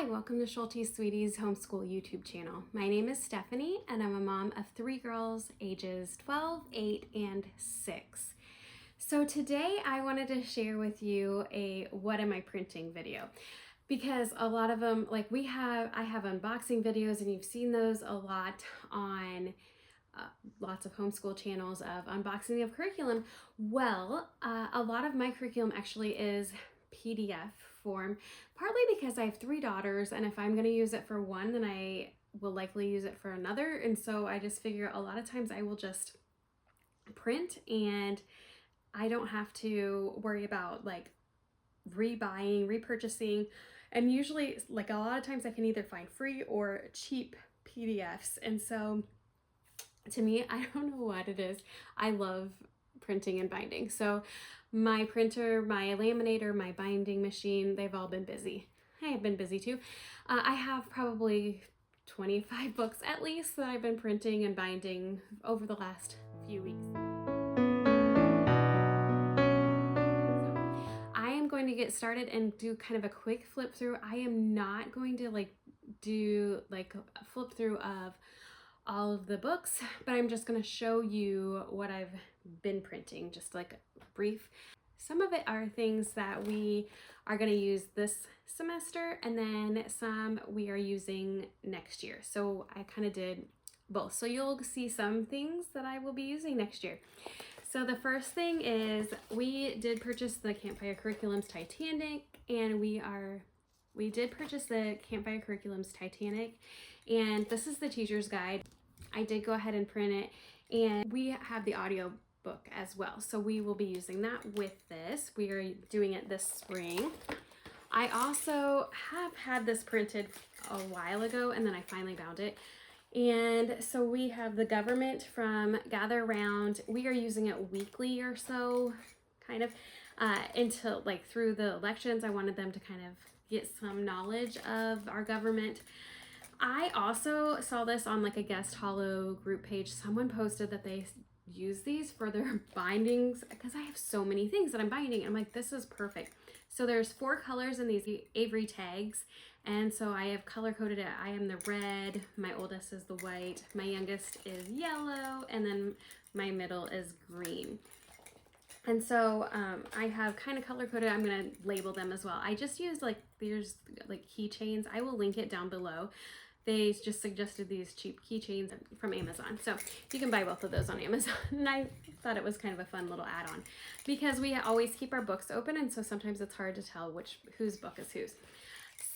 welcome to Schulte's Sweeties Homeschool YouTube channel. My name is Stephanie and I'm a mom of 3 girls ages 12, 8, and 6. So today I wanted to share with you a what am I printing video, because a lot of them, like I have unboxing videos and you've seen those a lot on lots of homeschool channels of unboxing of curriculum. Well, a lot of my curriculum actually is PDF form, partly because I have 3 daughters, and if I'm going to use it for one, then I will likely use it for another. And so I just figure a lot of times I will just print and I don't have to worry about like rebuying, repurchasing. And usually, like a lot of times I can either find free or cheap PDFs. And so to me, I don't know what it is, I love printing and binding. So my printer, my laminator, my binding machine, they've all been busy. I have been busy too. I have probably 25 books at least that I've been printing and binding over the last few weeks. I am going to get started and do kind of a quick flip through. I am not going to do a flip through of all of the books, but I'm just going to show you what I've been printing, just like a brief. Some of it are things that we are going to use this semester, and then some we are using next year. So I kind of did both. So you'll see some things that I will be using next year. So the first thing is we did purchase the Campfire Curriculums Titanic, and we did purchase the Campfire Curriculums Titanic, and this is the teacher's guide. I did go ahead and print it, and we have the audio book as well. So we will be using that with this. We are doing it this spring. I also have had this printed a while ago, and then I finally found it. And so we have the government from Gather Round. We are using it weekly or so, kind of, until through the elections. I wanted them to kind of get some knowledge of our government. I also saw this on a guest hollow group page. Someone posted that they use these for their bindings, because I have so many things that I'm binding. I'm like, this is perfect. So there's 4 colors in these Avery tags, and so I have color coded it. I am the red, my oldest is the white, my youngest is yellow, and then my middle is green. And so I have kind of color coded. I'm going to label them as well. I just used there's keychains. I will link it down below. They just suggested these cheap keychains from Amazon. So you can buy both of those on Amazon. And I thought it was kind of a fun little add-on, because we always keep our books open, and so sometimes it's hard to tell whose book is whose.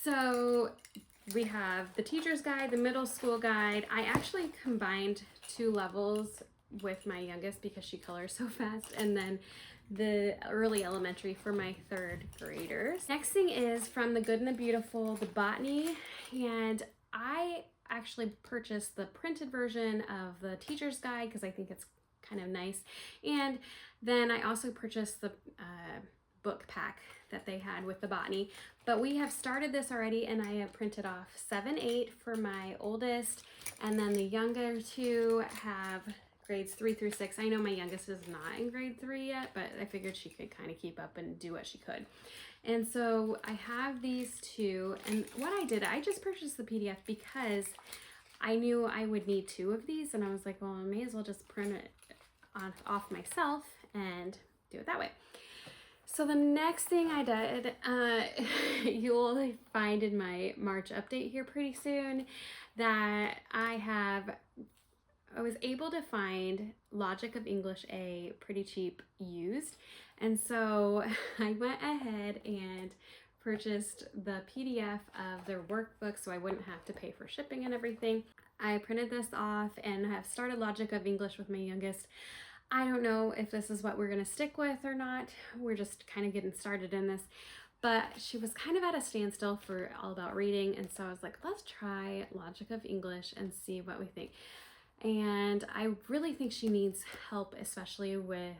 So we have the teacher's guide, the middle school guide. I actually combined 2 levels with my youngest because she colors so fast, and then the early elementary for my 3rd graders. Next thing is from The Good and the Beautiful, the botany, and I actually purchased the printed version of the teacher's guide because I think it's kind of nice. And then I also purchased the book pack that they had with the botany. But we have started this already, and I have printed off 7, 8 for my oldest, and then the younger 2 have grades 3 through 6. I know my youngest is not in grade 3 yet, but I figured she could kind of keep up and do what she could. And so I have these 2, and what I did, I just purchased the PDF because I knew I would need 2 of these, and I was like, well, I may as well just print it off myself and do it that way. So the next thing I did, you'll find in my March update here pretty soon, that I was able to find Logic of English A pretty cheap used. And so I went ahead and purchased the PDF of their workbook so I wouldn't have to pay for shipping and everything. I printed this off and have started Logic of English with my youngest. I don't know if this is what we're going to stick with or not. We're just kind of getting started in this. But she was kind of at a standstill for All About Reading, and so I was like, let's try Logic of English and see what we think. And I really think she needs help, especially with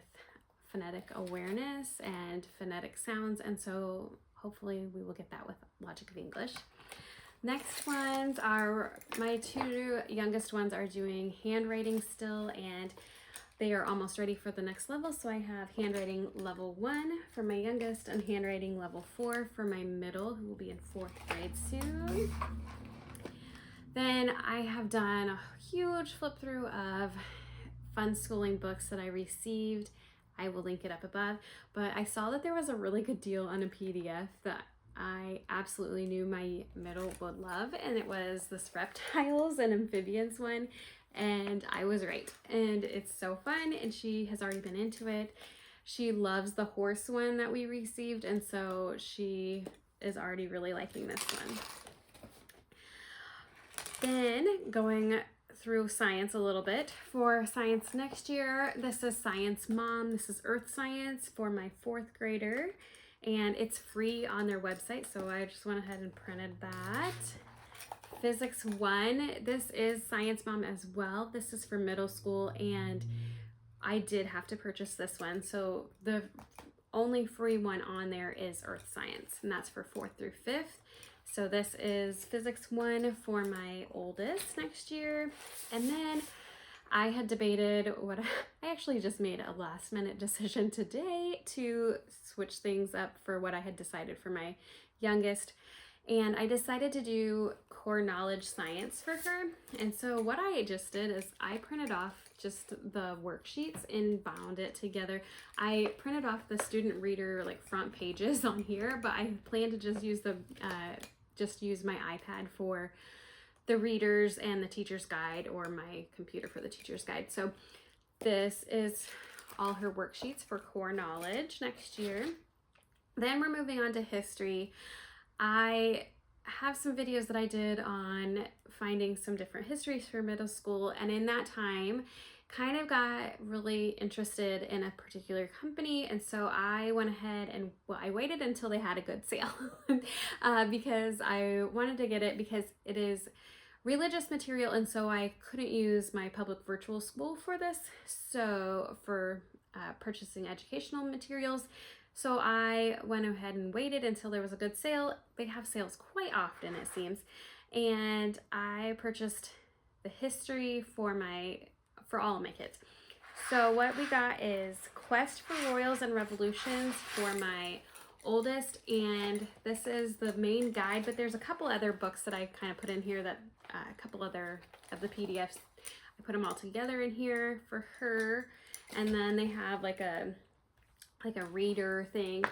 phonetic awareness and phonetic sounds, and so hopefully we will get that with Logic of English. Next ones are my 2 youngest ones are doing handwriting still, and they are almost ready for the next level. So I have handwriting level 1 for my youngest and handwriting level 4 for my middle, who will be in 4th grade soon. Then I have done a huge flip through of fun schooling books that I received. I will link it up above, but I saw that there was a really good deal on a PDF that I absolutely knew my middle would love, and it was this reptiles and amphibians one, and I was right. And it's so fun, and she has already been into it. She loves the horse one that we received, and so she is already really liking this one. Then going through science a little bit. For science next year, this is Science Mom. This is Earth Science for my 4th grader, and it's free on their website, so I just went ahead and printed that. Physics 1, this is Science Mom as well. This is for middle school, and I did have to purchase this one, so the only free one on there is Earth Science, and that's for 4th through 5th. So this is Physics 1 for my oldest next year. And then I had debated I actually just made a last minute decision today to switch things up for what I had decided for my youngest. And I decided to do core knowledge science for her. And so what I just did is I printed off just the worksheets and bound it together. I printed off the student reader like front pages on here, but I plan to just use my iPad for the readers and the teacher's guide, or my computer for the teacher's guide. So this is all her worksheets for core knowledge next year. Then we're moving on to history. I have some videos that I did on finding some different histories for middle school, and in that time kind of got really interested in a particular company, and so I went ahead and I waited until they had a good sale because I wanted to get it because it is religious material, and so I couldn't use my public virtual school for this, so for purchasing educational materials. So I went ahead and waited until there was a good sale. They have sales quite often, it seems, and I purchased the history for all of my kids. So what we got is Quest for Royals and Revolutions for my oldest, and this is the main guide, but there's a couple other books that I kind of put in here, that a couple other of the PDFs. I put them all together in here for her, and then they have like a reader thing.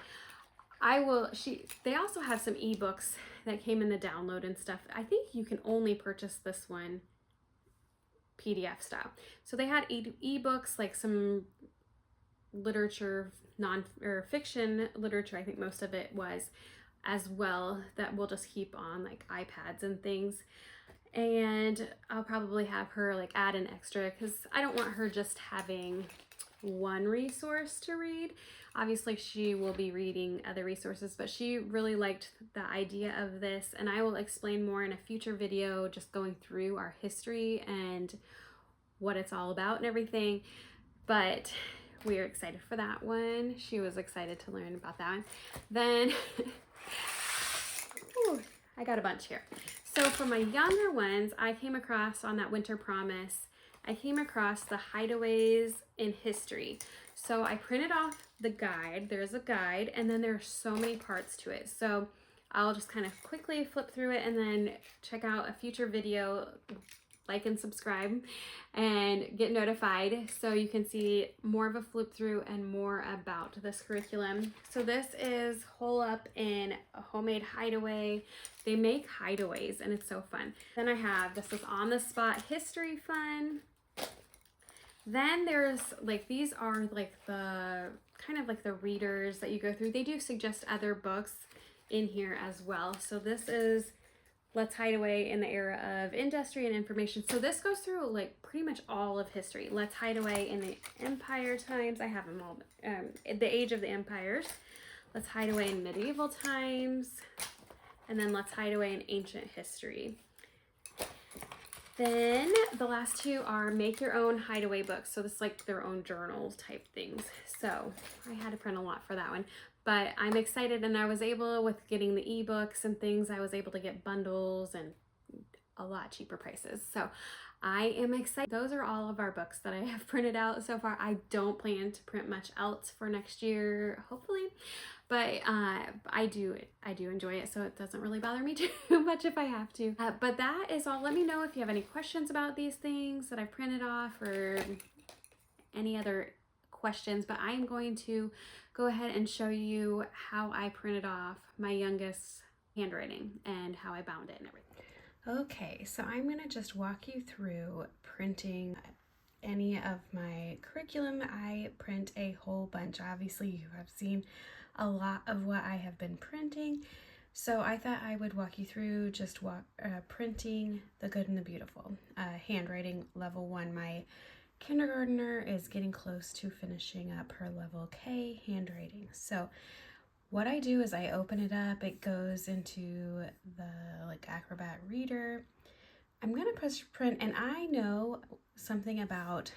They also have some ebooks that came in the download and stuff. I think you can only purchase this one PDF style. So they had ebooks, like some literature, fiction literature, I think most of it was, as well, that we'll just keep on like iPads and things. And I'll probably have her like add an extra, because I don't want her just having one resource to read. Obviously she will be reading other resources, but she really liked the idea of this, and I will explain more in a future video, just going through our history and what it's all about and everything. But we are excited for that one. She was excited to learn about that one. Then ooh, I got a bunch here. So for my younger ones, I came across on that Winter Promise, I came across the hideaways in history. So I printed off the guide. There's a guide, and then there's so many parts to it. So I'll just kind of quickly flip through it and then check out a future video, like and subscribe and get notified so you can see more of a flip through and more about this curriculum. So this is Hole Up in a Homemade Hideaway. They make hideaways and it's so fun. Then I have, this is On the Spot History Fun. Then there's like, these are like the kind of like the readers that you go through. They do suggest other books in here as well. So this is Let's Hide Away in the Era of Industry and Information. So this goes through like pretty much all of history. Let's Hide Away in the Empire Times. I have them all. The Age of the Empires. Let's Hide Away in Medieval Times. And then Let's Hide Away in Ancient History. Then the last two are Make Your Own Hideaway books. So this is like their own journal type things. So I had to print a lot for that one. But I'm excited, and I was able, with getting the ebooks and things, I was able to get bundles and a lot cheaper prices. So I am excited. Those are all of our books that I have printed out so far. I don't plan to print much else for next year, hopefully, but I do enjoy it, so it doesn't really bother me too much if I have to. But that is all. Let me know if you have any questions about these things that I printed off or any other questions, but I am going to go ahead and show you how I printed off my youngest's handwriting and how I bound it and everything. Okay, so I'm going to just walk you through printing any of my curriculum. I print a whole bunch. Obviously, you have seen a lot of what I have been printing, so I thought I would walk you through just printing the good and the beautiful. Handwriting level 1. My kindergartner is getting close to finishing up her level K handwriting. So what I do is I open it up, it goes into the Acrobat Reader. I'm gonna push print, and I know something about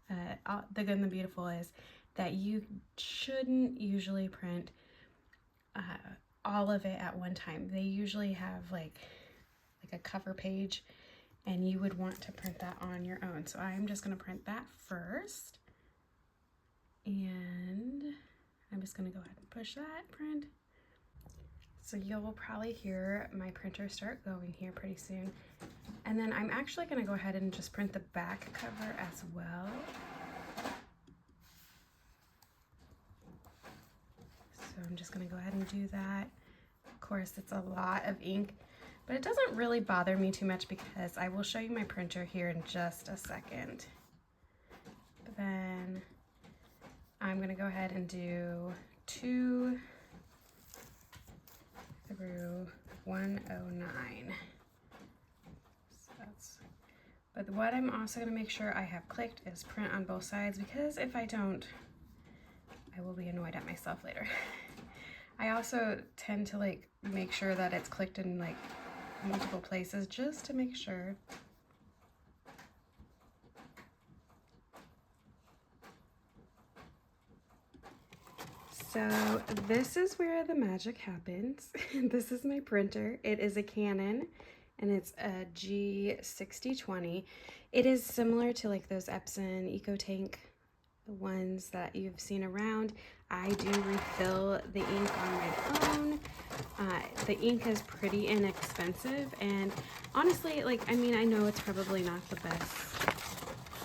the good and the beautiful is that you shouldn't usually print all of it at one time. They usually have like a cover page, and you would want to print that on your own. So I'm just gonna print that first, and I'm just gonna go ahead and push that print. So you'll probably hear my printer start going here pretty soon. And then I'm actually gonna go ahead and just print the back cover as well. So I'm just gonna go ahead and do that. Of course, it's a lot of ink, but it doesn't really bother me too much because I will show you my printer here in just a second. But then I'm gonna go ahead and do 2 through 109. So but what I'm also gonna make sure I have clicked is print on both sides, because if I don't, I will be annoyed at myself later. I also tend to make sure that it's clicked in multiple places just to make sure. So this is where the magic happens. This is my printer. It is a Canon, and it's a G6020. It is similar to those Epson EcoTank ones that you've seen around. I do refill the ink on my own. The ink is pretty inexpensive, and honestly, I know it's probably not the best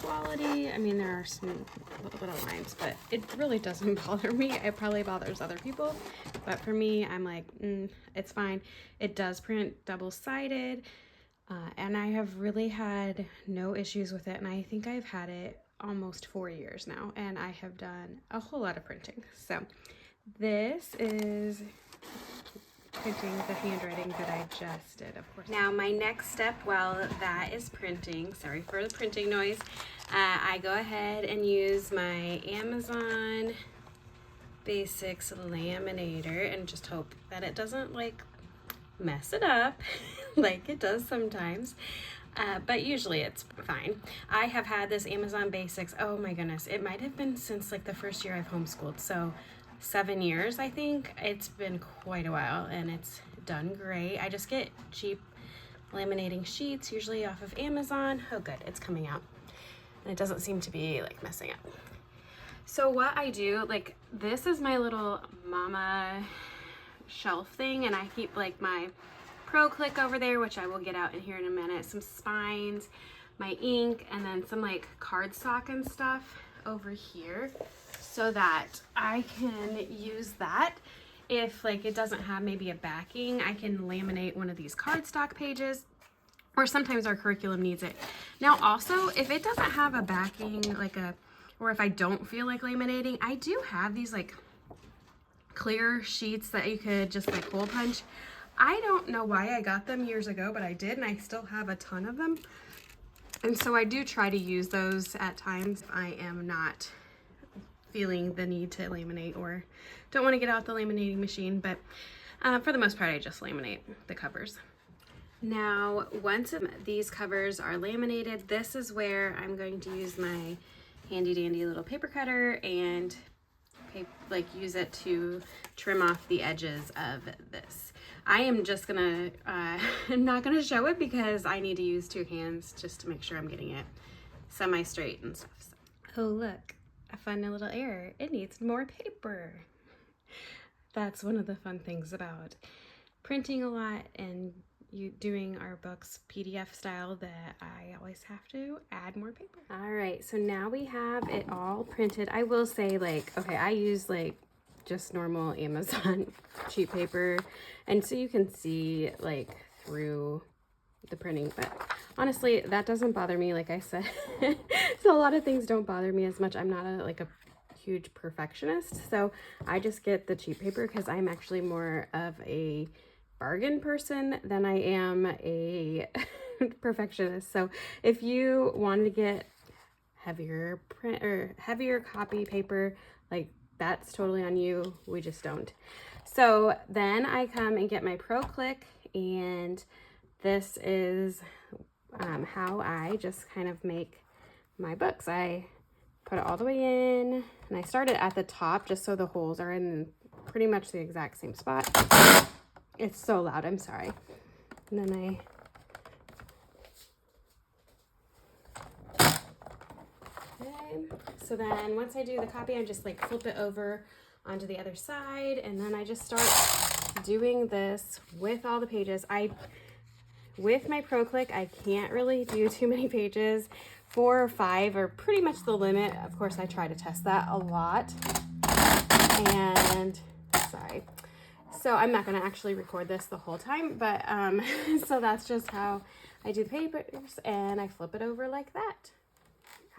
quality. There are some little bit of lines, but it really doesn't bother me. It probably bothers other people, but for me, I'm it's fine. It does print double-sided, and I have really had no issues with it, and I think I've had it almost 4 years now, and I have done a whole lot of printing. So this is printing the handwriting that I just did, of course. Now my next step while that is printing, sorry for the printing noise, I go ahead and use my Amazon Basics laminator and just hope that it doesn't mess it up like it does sometimes. But usually it's fine. I have had this Amazon Basics, oh my goodness, it might have been since the first year I've homeschooled, so 7 years I think. It's been quite a while, and it's done great. I just get cheap laminating sheets, usually off of Amazon. Oh good, it's coming out, and it doesn't seem to be messing up. So what I do, this is my little mama shelf thing, and I keep my Pro Click over there, which I will get out in here in a minute, some spines, my ink, and then some cardstock and stuff over here, so that I can use that. If it doesn't have maybe a backing, I can laminate one of these cardstock pages, or sometimes our curriculum needs it. Now also, if it doesn't have a backing, or if I don't feel like laminating, I do have these clear sheets that you could just hole punch. I don't know why I got them years ago, but I did, and I still have a ton of them. And so I do try to use those at times. I am not feeling the need to laminate or don't want to get out the laminating machine, but for the most part, I just laminate the covers. Now, once these covers are laminated, this is where I'm going to use my handy dandy little paper cutter and use it to trim off the edges of this. I am just gonna, I'm not gonna show it because I need to use 2 hands just to make sure I'm getting it semi-straight and stuff. So. Oh look, I found a little error. It needs more paper. That's one of the fun things about printing a lot and doing our books PDF style, that I always have to add more paper. All right, so now we have it all printed. I will say, like, okay, I use like just normal Amazon cheap paper, and so you can see like through the printing, but honestly that doesn't bother me. Like I said, so a lot of things don't bother me as much. I'm not a huge perfectionist, so I just get the cheap paper because I'm actually more of a bargain person than I am a perfectionist. So if you wanted to get heavier print or heavier copy paper, like, that's totally on you. We just don't. So then I come and get my Pro Click, and this is how I just kind of make my books. I put it all the way in, and I start it at the top just so the holes are in pretty much the exact same spot. It's so loud, I'm sorry. And then so then once I do the copy, I just like flip it over onto the other side, and then I just start doing this with all the pages. With my Pro Click, I can't really do too many pages. 4 or 5 are pretty much the limit. Of course, I try to test that a lot. And sorry. So I'm not going to actually record this the whole time, but so that's just how I do the papers, and I flip it over like that.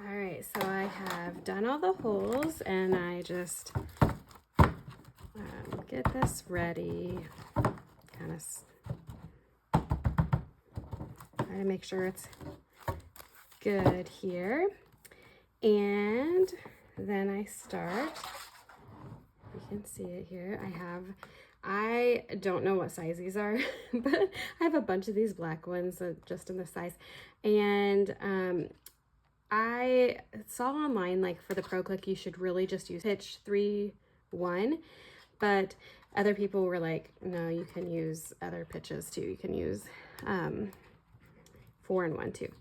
All right, so I have done all the holes, and I just get this ready. Kind of try to make sure it's good here. And then I start, you can see it here. I don't know what size these are, but I have a bunch of these black ones just in this size. And I saw online, like, for the Pro Click, you should really just use pitch 3-1, but other people were like, no, you can use other pitches too. You can use 4-1 too.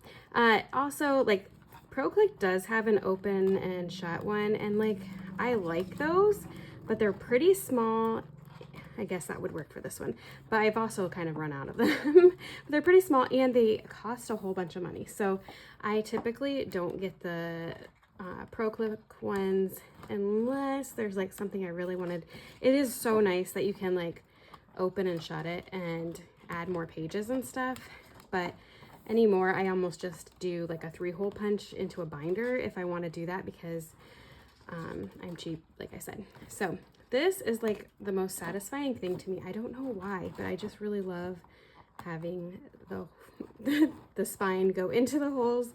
Also, like, Pro Click does have an open and shut one, and like, I like those, but they're pretty small. I guess that would work for this one, but I've also kind of run out of them. They're pretty small, and they cost a whole bunch of money. So I typically don't get the Pro Click ones unless there's like something I really wanted. It is so nice that you can like open and shut it and add more pages and stuff, but anymore I almost just do like a 3-hole punch into a binder if I want to do that, because I'm cheap, like I said. So this is like the most satisfying thing to me. I don't know why, but I just really love having the spine go into the holes,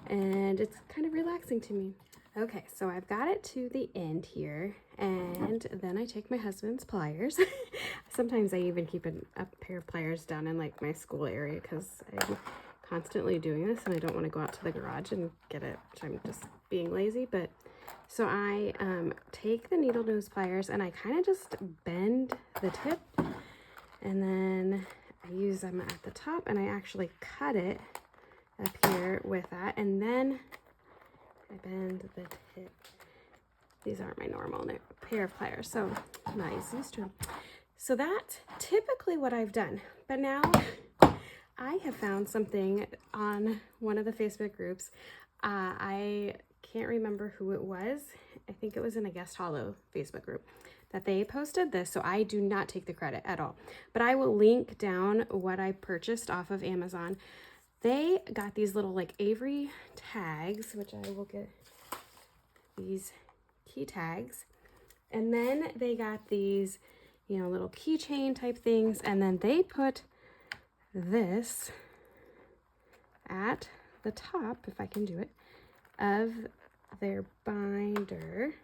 and it's kind of relaxing to me. Okay, so I've got it to the end here, and then I take my husband's pliers. Sometimes I even keep a pair of pliers down in like my school area because I'm constantly doing this and I don't want to go out to the garage and get it, which I'm just being lazy. But so I take the needle nose pliers and I kind of just bend the tip, and then I use them at the top, and I actually cut it up here with that, and then I bend the tip. These aren't my normal pair of pliers, so I'm not as used to them. So that's typically what I've done. But now I have found something on one of the Facebook groups. I can't remember who it was. I think it was in a Guest Hollow Facebook group that they posted this, so I do not take the credit at all. But I will link down what I purchased off of Amazon. They got these little like Avery tags, which I will get these key tags. And then they got these, you know, little keychain type things. And then they put this at the top, if I can do it, of their binder.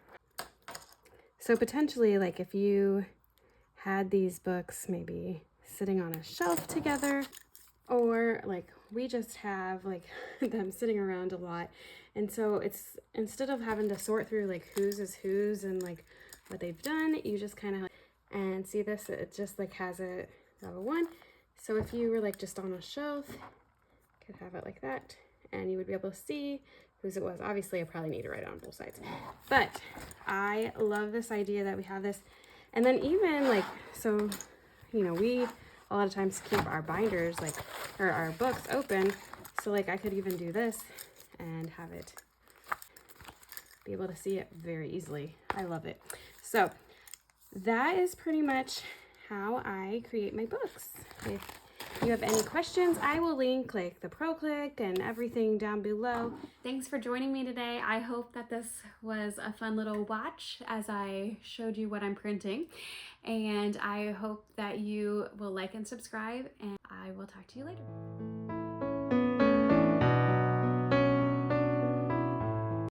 So potentially, like, if you had these books maybe sitting on a shelf together, or like we just have like them sitting around a lot, and so it's, instead of having to sort through like whose is whose and like what they've done, you just kind of like, and see this, it just like has a level 1. So if you were like just on a shelf, you could have it like that, and you would be able to see whose it was. Obviously, I probably need to write it on both sides, but I love this idea that we have this. And then even like, so, you know, we a lot of times keep our binders like, or our books open. So like I could even do this and have it be able to see it very easily. I love it. So that is pretty much how I create my books. If you have any questions, I will link like the Pro Click and everything down below. Thanks for joining me today. I hope that this was a fun little watch as I showed you what I'm printing. And I hope that you will like and subscribe, and I will talk to you later.